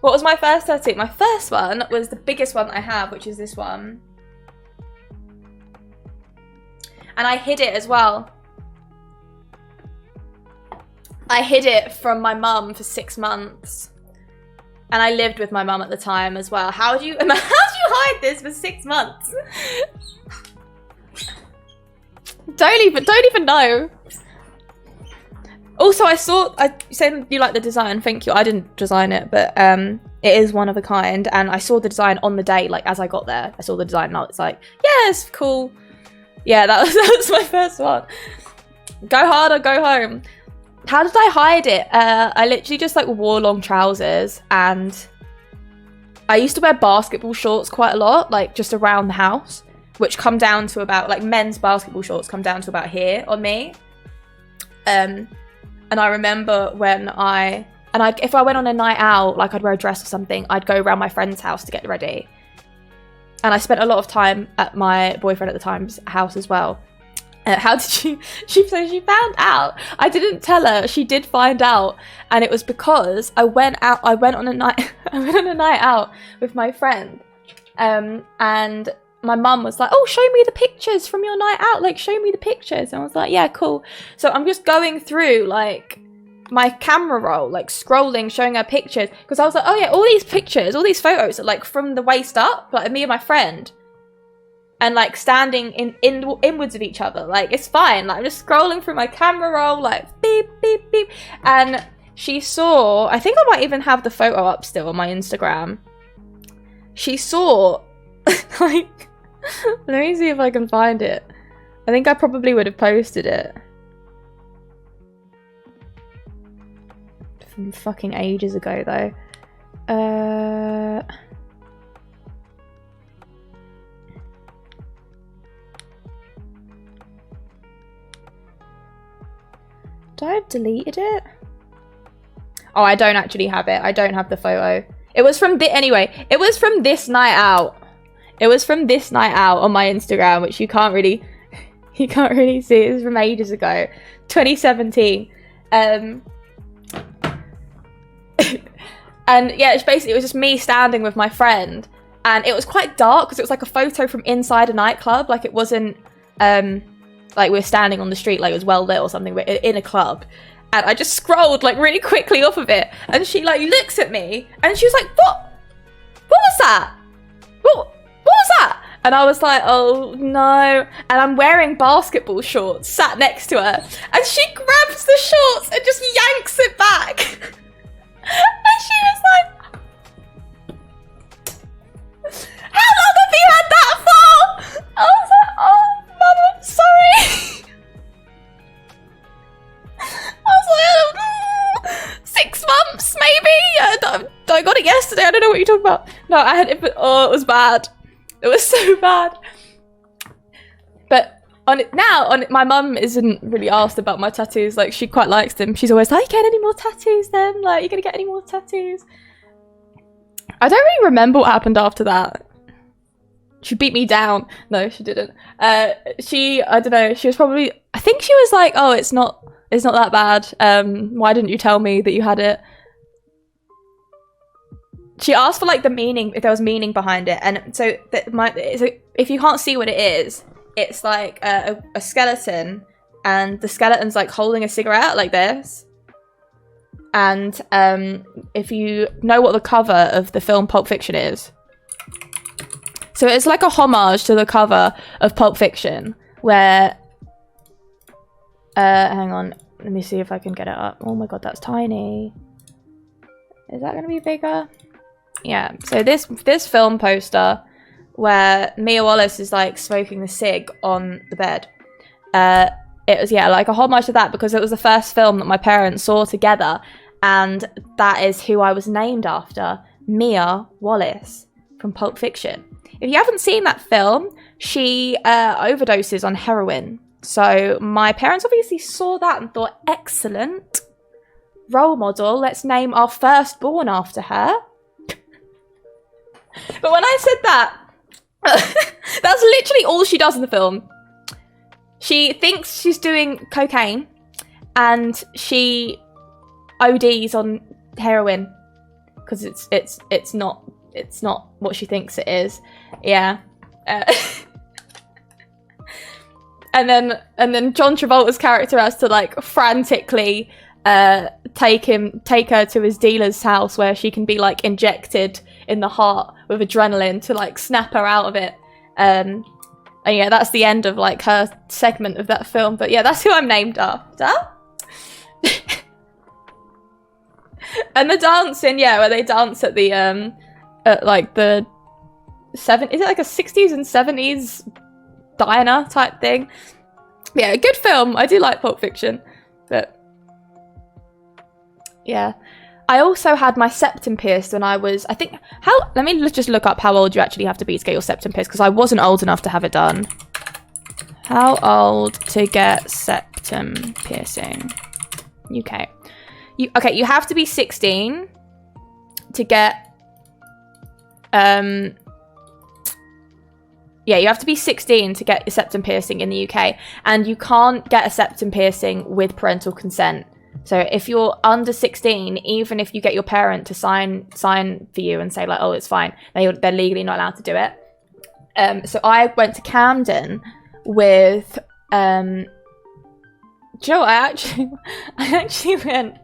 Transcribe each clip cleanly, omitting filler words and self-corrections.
What was my first tattoo? My first one was the biggest one I have, which is this one. And I hid it as well. I hid it from my mum for 6 months. And I lived with my mum at the time as well. How do you hide this for 6 months? Don't even know. Also, I said you like the design. Thank you. I didn't design it, but it is one of a kind. And I saw the design on the day, like as I got there. I saw the design and I was like, yes, cool. Yeah, that was my first one. Go hard or go home. How did I hide it? I literally just like wore long trousers, and I used to wear basketball shorts quite a lot, like just around the house, which come down to about, like men's basketball shorts come down to about here on me. And I remember when if I went on a night out, like I'd wear a dress or something, I'd go around my friend's house to get ready. And I spent a lot of time at my boyfriend at the time's house as well. How did she found out. I didn't tell her. She did find out, and it was because I went on a night out with my friend, and my mum was like, oh, show me the pictures from your night out, like show me the pictures. And I was like, yeah, cool. So I'm just going through like my camera roll, like scrolling, showing her pictures, because I was like, oh yeah, all these pictures, all these photos are like from the waist up, like me and my friend, and like standing inwards of each other, like it's fine. Like I'm just scrolling through my camera roll, like beep beep beep, and she saw, I think I might even have the photo up still on my Instagram. She saw like let me see if I can find it. I think I probably would have posted it from fucking ages ago though. Do I have deleted it? Oh, I don't actually have it. I don't have the photo. It was from anyway, it was from this night out. It was from this night out on my Instagram, which you can't really see. It was from ages ago, 2017. And yeah, it was just me standing with my friend, and it was quite dark because it was like a photo from inside a nightclub. Like it wasn't like we're standing on the street, like it was well lit or something, but in a club. And I just scrolled like really quickly off of it, and she like looks at me and she was like, what was that? What was that? And I was like, oh no. And I'm wearing basketball shorts, sat next to her, and she grabs the shorts and just yanks it back. And she was like, how long have you had that for? I was like, oh mum, I'm sorry. I was like, 6 months maybe. I got it yesterday. I don't know what you're talking about. No, I had it, but oh, it was bad. It was so bad. But my mum isn't really asked about my tattoos. Like she quite likes them. She's always like, get any more tattoos then? Like, you're gonna get any more tattoos? I don't really remember what happened after that. She beat me down. No, she didn't. I don't know. She was probably, I think she was like, oh, it's not that bad. Why didn't you tell me that you had it? She asked for like the meaning, if there was meaning behind it, and so if you can't see what it is, it's like a skeleton, and the skeleton's like holding a cigarette like this. And if you know what the cover of the film Pulp Fiction is, so it's like a homage to the cover of Pulp Fiction, where hang on, let me see if I can get it up. Oh my god, that's tiny. Is that gonna be bigger? Yeah, so this film poster where Mia Wallace is like smoking the cig on the bed, it was, yeah, like a homage to that, because it was the first film that my parents saw together, and that is who I was named after, Mia Wallace from Pulp Fiction. If you haven't seen that film, she overdoses on heroin. So my parents obviously saw that and thought, excellent role model, let's name our firstborn after her. But when I said that, that's literally all she does in the film. She thinks she's doing cocaine, and she ODs on heroin because it's not what she thinks it is. Yeah. And then John Travolta's character has to like frantically take her to his dealer's house where she can be like injected in the heart with adrenaline to like snap her out of it. And yeah, that's the end of like her segment of that film. But yeah, that's who I'm named after. And the dancing, yeah, where they dance at the at like the is it like a 60s and 70s diner type thing? Yeah, good film. I do like Pulp Fiction, but yeah. I also had my septum pierced when I was, I think, let me just look up how old you actually have to be to get your septum pierced, because I wasn't old enough to have it done. How old to get septum piercing? UK. You have to be 16 to get, yeah, you have to be 16 to get your septum piercing in the UK, and you can't get a septum piercing with parental consent. So if you're under 16, even if you get your parent to sign for you and say like, oh, it's fine, they're legally not allowed to do it. So I went to Camden with, do you know what, I actually went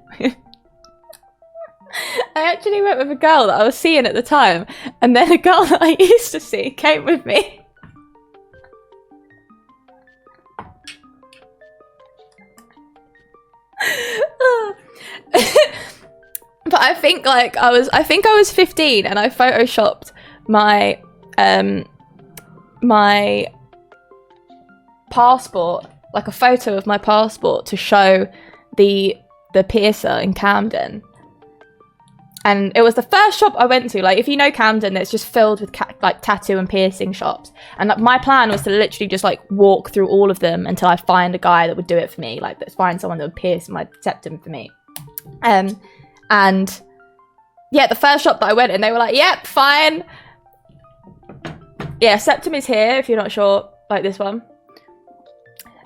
with a girl that I was seeing at the time, and then a girl that I used to see came with me. But I think like I was 15, and I photoshopped my my passport, like a photo of my passport, to show the piercer in Camden. And it was the first shop I went to. Like, if you know Camden, it's just filled with like tattoo and piercing shops. And like, my plan was to literally just like walk through all of them until I find a guy that would do it for me. Like, find someone that would pierce my septum for me. And yeah, the first shop that I went in, they were like, yep, fine. Yeah, septum is here, if you're not sure, like this one.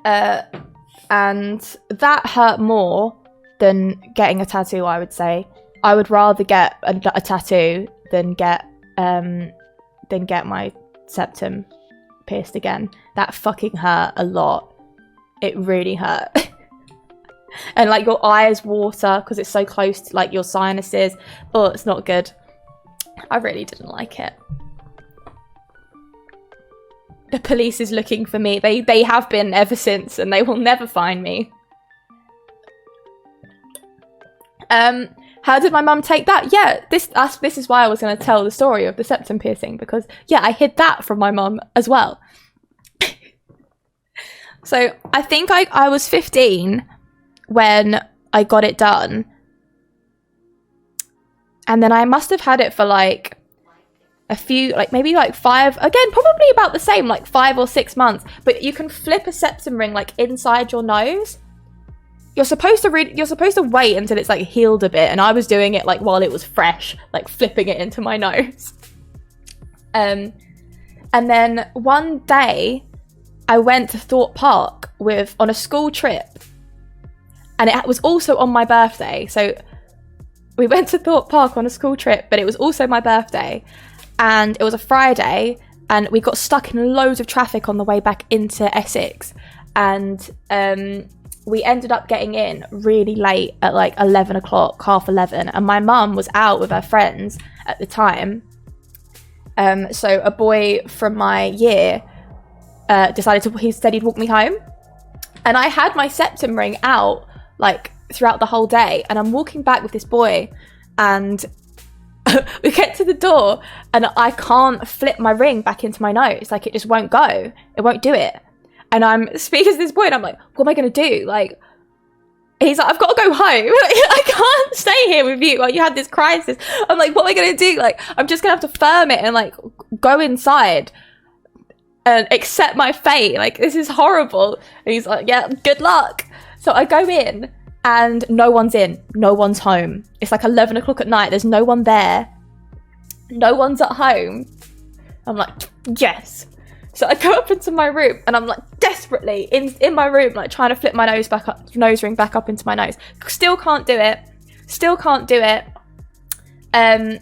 And that hurt more than getting a tattoo, I would say. I would rather get a tattoo than get my septum pierced again. That fucking hurt a lot. It really hurt. And like your eyes water because it's so close to like your sinuses. Oh, it's not good. I really didn't like it. The police is looking for me. They have been ever since, and they will never find me. How did my mum take that? Yeah, this is why I was going to tell the story of the septum piercing, because yeah, I hid that from my mum as well. So I think I was 15 when I got it done, and then I must have had it for like a few, like maybe like 5, again probably about the same, like 5 or 6 months. But you can flip a septum ring like inside your nose. You're supposed to wait until it's like healed a bit, and I was doing it like while it was fresh, like flipping it into my nose. And then one day I went to Thorpe Park on a school trip, and it was also on my birthday. So we went to Thorpe Park on a school trip, but it was also my birthday, and it was a Friday, and we got stuck in loads of traffic on the way back into Essex, and we ended up getting in really late at like 11 o'clock, half 11, and my mum was out with her friends at the time. So a boy from my year he said he'd walk me home, and I had my septum ring out like throughout the whole day, and I'm walking back with this boy, and we get to the door, and I can't flip my ring back into my nose. Like, it just won't go. It won't do it. And I'm speaking to this boy, and I'm like, what am I going to do? Like, he's like, I've got to go home. I can't stay here with you while you had this crisis. I'm like, what am I going to do? Like, I'm just going to have to firm it and, like, go inside and accept my fate. Like, this is horrible. And he's like, yeah, good luck. So I go in, and no one's in. No one's home. It's like 11 o'clock at night. There's no one there. No one's at home. I'm like, yes. So I go up into my room, and I'm like desperately in my room, like trying to flip my nose ring back up into my nose. Still can't do it. And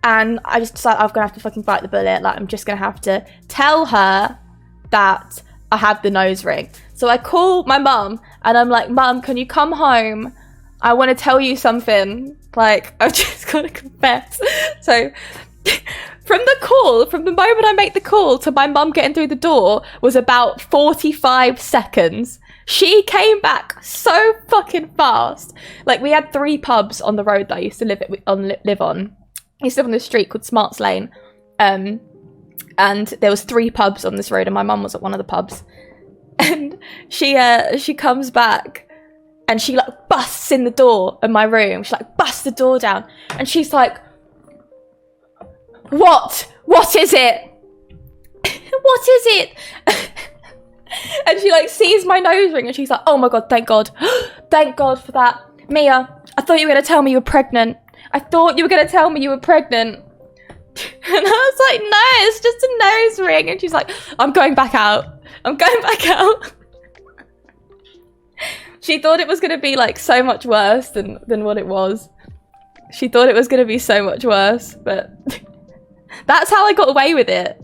I just decided I'm gonna have to fucking bite the bullet. Like, I'm just gonna have to tell her that I have the nose ring. So I call my mum and I'm like, Mum, can you come home? I want to tell you something. Like, I've just got to confess. So from the moment I make the call to my mum getting through the door was about 45 seconds. She came back so fucking fast. Like, we had 3 pubs on the road that I used to live on. I used to live on this street called Smarts Lane. And there was 3 pubs on this road and my mum was at one of the pubs. And she comes back and she like busts in the door of my room. She like busts the door down and she's like, What is it? What is it? And she like sees my nose ring and she's like, oh my God, thank God. Thank God for that. Mia, I thought you were going to tell me you were pregnant. I thought you were going to tell me you were pregnant. And I was like, no, it's just a nose ring. And she's like, I'm going back out. I'm going back out. She thought it was going to be like so much worse than what it was. She thought it was going to be so much worse, but that's how I got away with it.